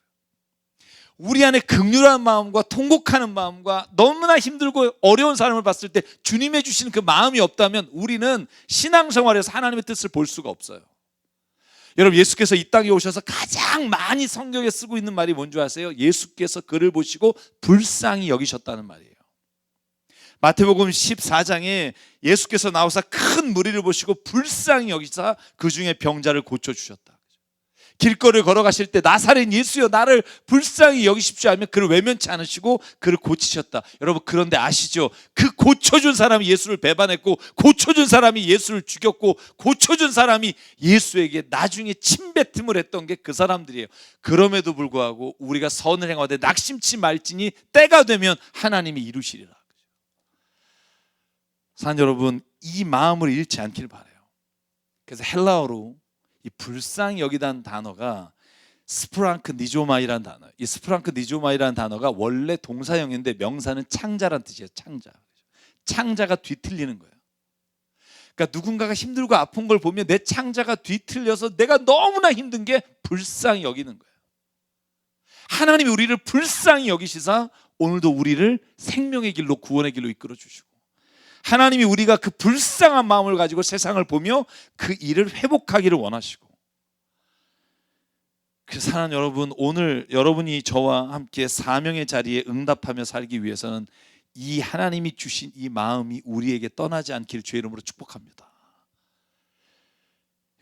우리 안에 긍휼한 마음과 통곡하는 마음과 너무나 힘들고 어려운 사람을 봤을 때 주님의 주시는 그 마음이 없다면 우리는 신앙생활에서 하나님의 뜻을 볼 수가 없어요. 여러분, 예수께서 이 땅에 오셔서 가장 많이 성경에 쓰고 있는 말이 뭔지 아세요? 예수께서 그를 보시고 불쌍히 여기셨다는 말이에요. 마태복음 14장에 예수께서 나오사 큰 무리를 보시고 불쌍히 여기사 그 중에 병자를 고쳐주셨다. 길거리를 걸어가실 때 나사렛 예수여 나를 불쌍히 여기십시오 하면 그를 외면치 않으시고 그를 고치셨다. 여러분, 그런데 아시죠? 그 고쳐준 사람이 예수를 배반했고 고쳐준 사람이 예수를 죽였고 고쳐준 사람이 예수에게 나중에 침뱉음을 했던 게 그 사람들이에요. 그럼에도 불구하고 우리가 선을 행하되 낙심치 말지니 때가 되면 하나님이 이루시리라. 사랑 여러분, 이 마음을 잃지 않길 바라요. 그래서 헬라어로 이 불쌍히 여기다는 단어가 스프랑크 니조마이라는 단어. 이 스프랑크 니조마이라는 단어가 원래 동사형인데 명사는 창자란 뜻이에요. 창자. 창자가 뒤틀리는 거예요. 그러니까 누군가가 힘들고 아픈 걸 보면 내 창자가 뒤틀려서 내가 너무나 힘든 게 불쌍히 여기는 거예요. 하나님이 우리를 불쌍히 여기시사 오늘도 우리를 생명의 길로, 구원의 길로 이끌어 주시고, 하나님이 우리가 그 불쌍한 마음을 가지고 세상을 보며 그 일을 회복하기를 원하시고, 그래서 사랑하는 여러분, 오늘 여러분이 저와 함께 사명의 자리에 응답하며 살기 위해서는 이 하나님이 주신 이 마음이 우리에게 떠나지 않기를 주의 이름으로 축복합니다.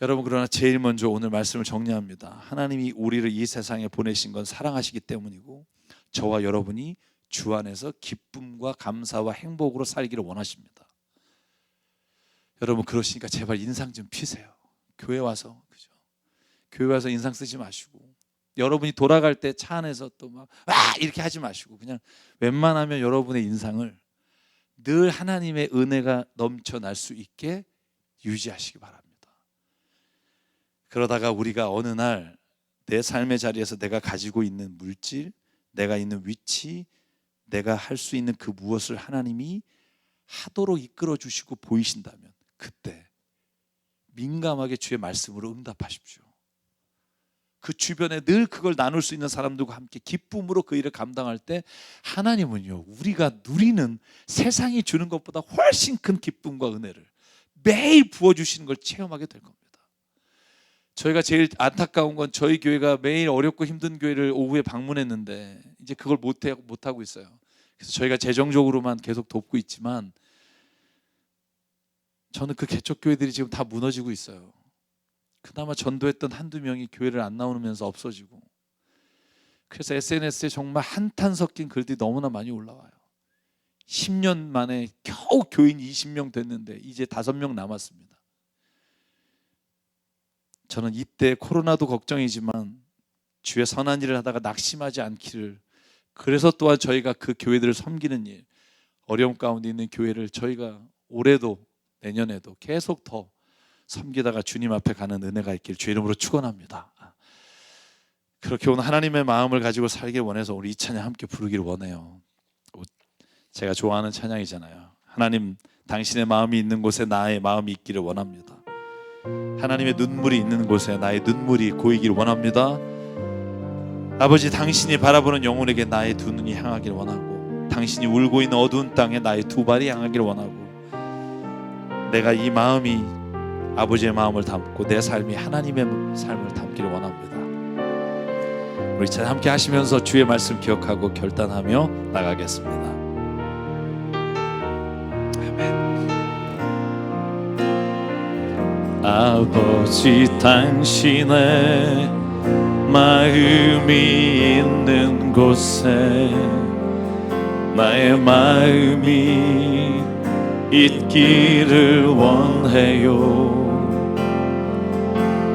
여러분, 그러나 제일 먼저 오늘 말씀을 정리합니다. 하나님이 우리를 이 세상에 보내신 건 사랑하시기 때문이고 저와 여러분이 주 안에서 기쁨과 감사와 행복으로 살기를 원하십니다. 여러분, 그러시니까 제발 인상 좀 피세요. 교회 와서, 그죠? 교회 와서 인상 쓰지 마시고, 여러분이 돌아갈 때 차 안에서 또 막 이렇게 하지 마시고, 그냥 웬만하면 여러분의 인상을 늘 하나님의 은혜가 넘쳐날 수 있게 유지하시기 바랍니다. 그러다가 우리가 어느 날 내 삶의 자리에서 내가 가지고 있는 물질, 내가 있는 위치, 내가 할 수 있는 그 무엇을 하나님이 하도록 이끌어 주시고 보이신다면 그때 민감하게 주의 말씀으로 응답하십시오. 그 주변에 늘 그걸 나눌 수 있는 사람들과 함께 기쁨으로 그 일을 감당할 때 하나님은요, 우리가 누리는 세상이 주는 것보다 훨씬 큰 기쁨과 은혜를 매일 부어주시는 걸 체험하게 될 겁니다. 저희가 제일 안타까운 건 저희 교회가 매일 어렵고 힘든 교회를 오후에 방문했는데 이제 그걸 못하고 있어요. 그래서 저희가 재정적으로만 계속 돕고 있지만 저는 그 개척교회들이 지금 다 무너지고 있어요. 그나마 전도했던 한두 명이 교회를 안 나오면서 없어지고, 그래서 SNS에 정말 한탄 섞인 글들이 너무나 많이 올라와요. 10년 만에 겨우 교인 20명 됐는데 이제 5명 남았습니다. 저는 이때 코로나도 걱정이지만 주의 선한 일을 하다가 낙심하지 않기를, 그래서 또한 저희가 그 교회들을 섬기는 일, 어려움 가운데 있는 교회를 저희가 올해도 내년에도 계속 더 섬기다가 주님 앞에 가는 은혜가 있길 주의 이름으로 축원합니다. 그렇게 오늘 하나님의 마음을 가지고 살길 원해서 우리 이 찬양 함께 부르기를 원해요. 제가 좋아하는 찬양이잖아요. 하나님, 당신의 마음이 있는 곳에 나의 마음이 있기를 원합니다. 하나님의 눈물이 있는 곳에 나의 눈물이 고이기를 원합니다. 아버지, 당신이 바라보는 영혼에게 나의 두 눈이 향하기를 원하고, 당신이 울고 있는 어두운 땅에 나의 두 발이 향하기를 원하고, 내가 이 마음이 아버지의 마음을 담고 내 삶이 하나님의 삶을 담기를 원합니다. 우리 찬양 함께 하시면서 주의 말씀 기억하고 결단하며 나가겠습니다. 아버지, 당신의 마음이 있는 곳에 나의 마음이 있기를 원해요.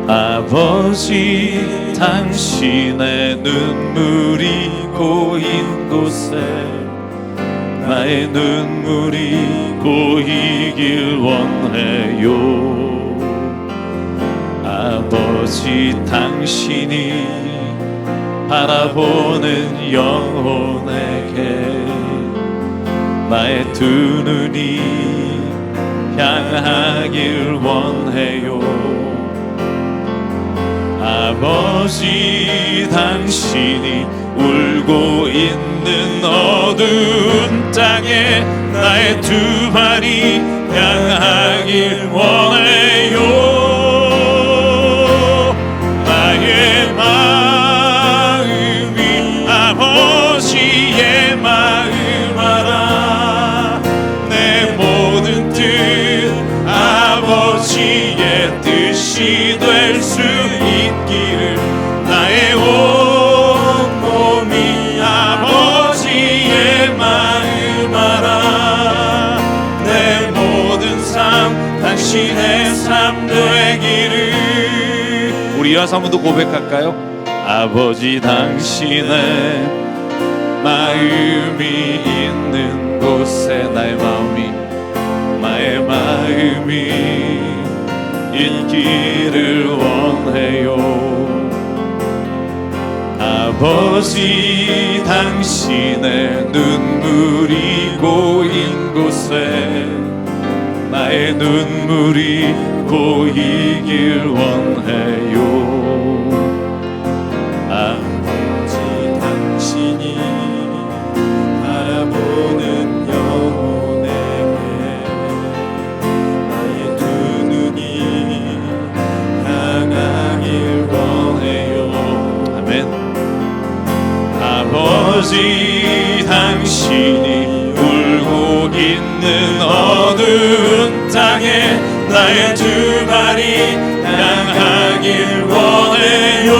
아버지, 당신의 눈물이 고인 곳에 나의 눈물이 고이길 원해요. 아버지, 당신이 바라보는 영혼에게 나의 두 눈이 향하길 원해요. 아버지, 당신이 울고 있는 어두운 땅에 나의 두 발이 향하길 원해요. 나의 마음이 아버지의 마음 알아. 내 모든 뜻 아버지의 뜻이 될 수 있기를, 나의 온 몸이 아버지의 마음 알아. 내 모든 삶 당신의 삶 되기를. 우리 일어나서 한 번 더 고백할까요? 아버지, 당신의 마음이 있는 곳에 나의 마음이 있기를 원해요. 아버지, 당신의 눈물이 고인 곳에 나의 눈물이 고이길 원해요. 아버지, 당신이 바라보는 영혼에게 나의 두 눈이 향하길 원해요. 아멘. 아버지, 당신이 울고 있는 어두운 땅에 나의 두 발이 향하길 원해요.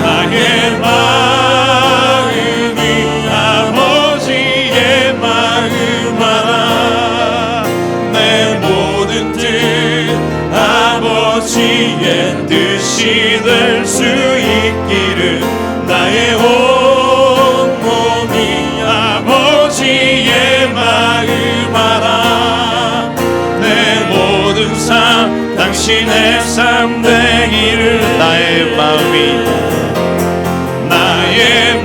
나의 마음이 아버지의 마음 알아. 내 모든 뜻 아버지의 뜻이 될 수 있기를, 나의 온 몸이 아버지의 마음 알아. 내 모든 삶 당신의 삶 되기를. 나의 마음이 아버지의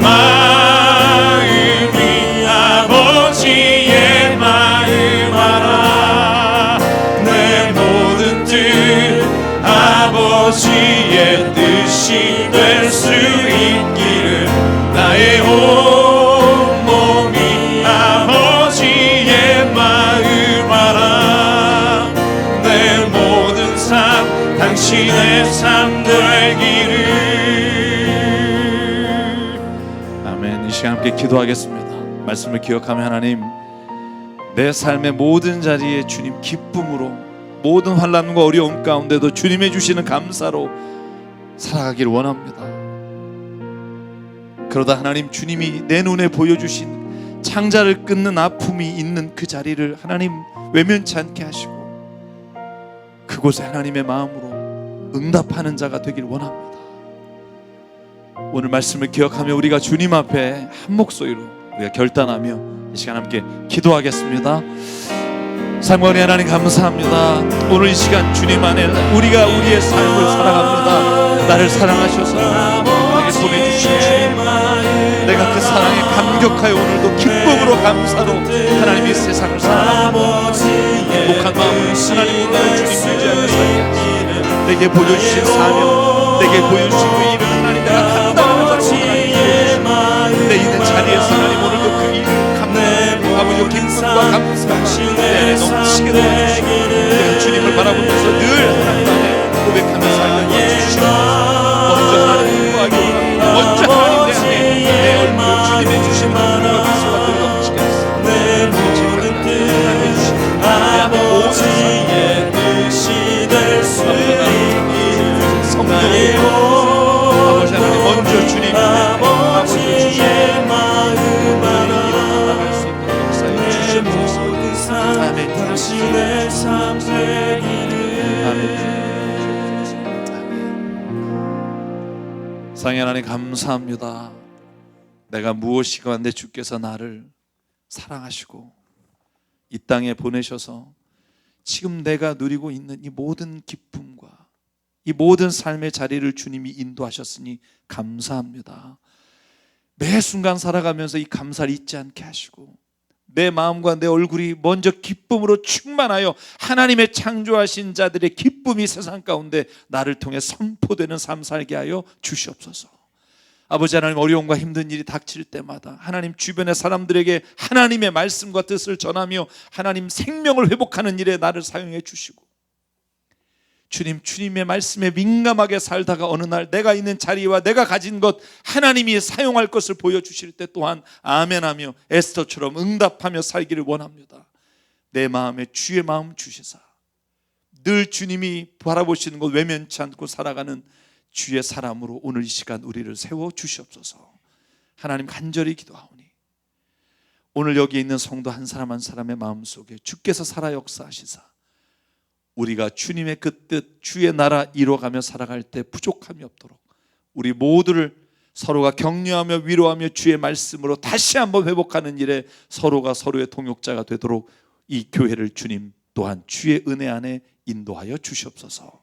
시간 함께 기도하겠습니다. 말씀을 기억하며 하나님, 내 삶의 모든 자리에 주님 기쁨으로, 모든 환난과 어려움 가운데도 주님의 주시는 감사로 살아가길 원합니다. 그러다 하나님, 주님이 내 눈에 보여주신 창자를 끊는 아픔이 있는 그 자리를 하나님 외면치 않게 하시고 그곳에 하나님의 마음으로 응답하는 자가 되길 원합니다. 오늘 말씀을 기억하며 우리가 주님 앞에 한 목소리로 우리가 결단하며 이 시간 함께 기도하겠습니다. 사랑하는 하나님, 감사합니다. 오늘 이 시간 주님 안에 우리가 우리의 삶을 살아갑니다. 나를 사랑하셔서 나에게 보내주신 주님, 내가 그 사랑에 감격하여 오늘도 기쁨으로 감사로 하나님 이 세상을 살아갑니다. 행복한 마음으로 하나님으로 주님 유지하며 살게 하시고 내게 보여주신 사명, 내게 보여주신 그 일을 하나님 내가 감당하는 자로 하나님 내 있는 자리에서 하나님 오늘도 그 일을 감당하고 아버지의 기쁨과 감사가 내 안에 넘치게 도와주시고 내가 주님을 바라보면서 늘 하나님 안에 고백하며 살게 도와주시고 먼저 하나님 구하기 원합니다. 먼저 하나님 내 안에 내 얼굴을 주님의 주신 하나님의 미소가 들어가시게 하소서. 내 모든 뜻 하나님의 주신 내 안에 모든 삶의 뜻이 될 수 있는 성령의 아버지 하나님, 먼저 주님 아버지의 마음 하나 나갈 수 있는 역사에 주시옵소서. 아멘. 당신의 삶 되기를. 아멘. 사랑의 하나님, 감사합니다. 내가 무엇이고 한데 주께서 나를 사랑하시고 이 땅에 보내셔서 지금 내가 누리고 있는 이 모든 기쁨과 이 모든 삶의 자리를 주님이 인도하셨으니 감사합니다. 매 순간 살아가면서 이 감사를 잊지 않게 하시고 내 마음과 내 얼굴이 먼저 기쁨으로 충만하여 하나님의 창조하신 자들의 기쁨이 세상 가운데 나를 통해 선포되는 삶 살게 하여 주시옵소서. 아버지 하나님, 어려움과 힘든 일이 닥칠 때마다 하나님 주변의 사람들에게 하나님의 말씀과 뜻을 전하며 하나님 생명을 회복하는 일에 나를 사용해 주시고 주님의 말씀에 민감하게 살다가 어느 날 내가 있는 자리와 내가 가진 것 하나님이 사용할 것을 보여주실 때 또한 아멘하며 에스더처럼 응답하며 살기를 원합니다. 내 마음에 주의 마음 주시사 늘 주님이 바라보시는 것 외면치 않고 살아가는 주의 사람으로 오늘 이 시간 우리를 세워 주시옵소서. 하나님, 간절히 기도하오니 오늘 여기 있는 성도 한 사람 한 사람의 마음속에 주께서 살아 역사하시사 우리가 주님의 그 뜻 주의 나라 이루어가며 살아갈 때 부족함이 없도록 우리 모두를 서로가 격려하며 위로하며 주의 말씀으로 다시 한번 회복하는 일에 서로가 서로의 동역자가 되도록 이 교회를 주님 또한 주의 은혜 안에 인도하여 주시옵소서.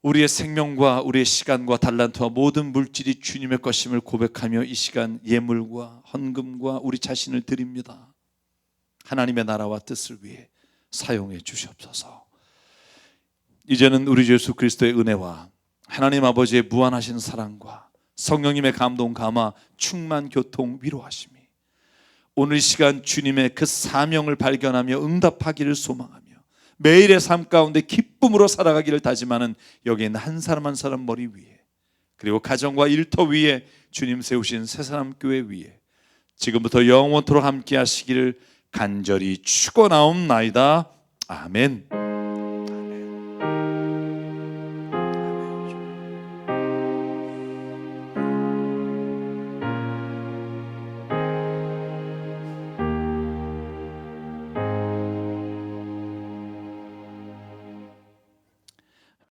우리의 생명과 우리의 시간과 달란트와 모든 물질이 주님의 것임을 고백하며 이 시간 예물과 헌금과 우리 자신을 드립니다. 하나님의 나라와 뜻을 위해 사용해 주시옵소서. 이제는 우리 주 예수 그리스도의 은혜와 하나님 아버지의 무한하신 사랑과 성령님의 감동 감화 충만 교통 위로하심이 오늘 이 시간 주님의 그 사명을 발견하며 응답하기를 소망하며 매일의 삶 가운데 기쁨으로 살아가기를 다짐하는 여기 있는 한 사람 한 사람 머리 위에 그리고 가정과 일터 위에 주님 세우신 새사람 교회 위에 지금부터 영원토록 함께 하시기를 간절히 축원하옵나이다. 아멘.